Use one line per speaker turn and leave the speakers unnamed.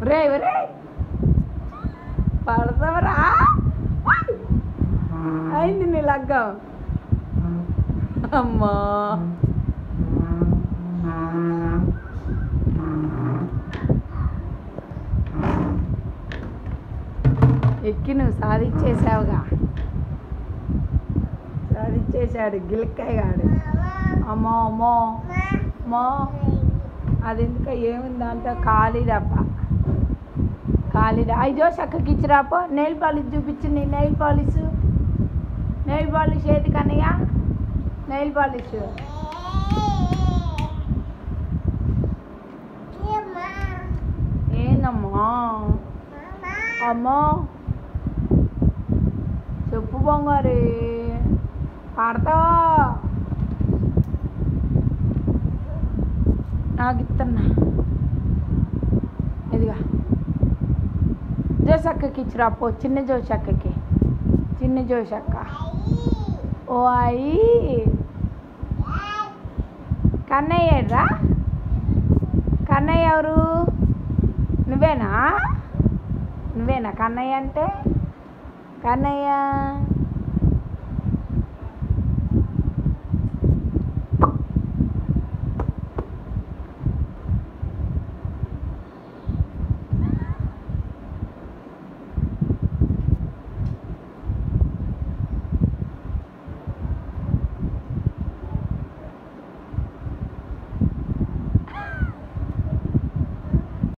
రే రే పడతావరా అయింది నీ లగ్గం అమ్మా ఎక్కి నువ్వు సాధించేసావుగా సాధించేశాడు గిలక్కాయ గాడు అమ్మో అమ్మో అమ్మో అది ఇంకా ఏముంది అంటే ఖాళీ డబ్బా అయ్యో చక్కకి ఇచ్చిరాపో నెయిల్ పాలిష్ చూపించు నీ నెయిల్ పాలిష్ ఏది కన్నయ్య నెయిల్ పాలిష్ ఏందమ్మా అమ్మో చెప్పు బంగారి పాడతావా నాకు ఇస్తున్నా ఇదిగా జోసక్కకి ఇచ్చిరాపో చిన్న జోషక్క ఓ అయ్యి కన్నయ్య ఏడ్రా కన్నయ్య ఎవరు నువ్వేనా కన్నయ్య అంటే కన్నయ్య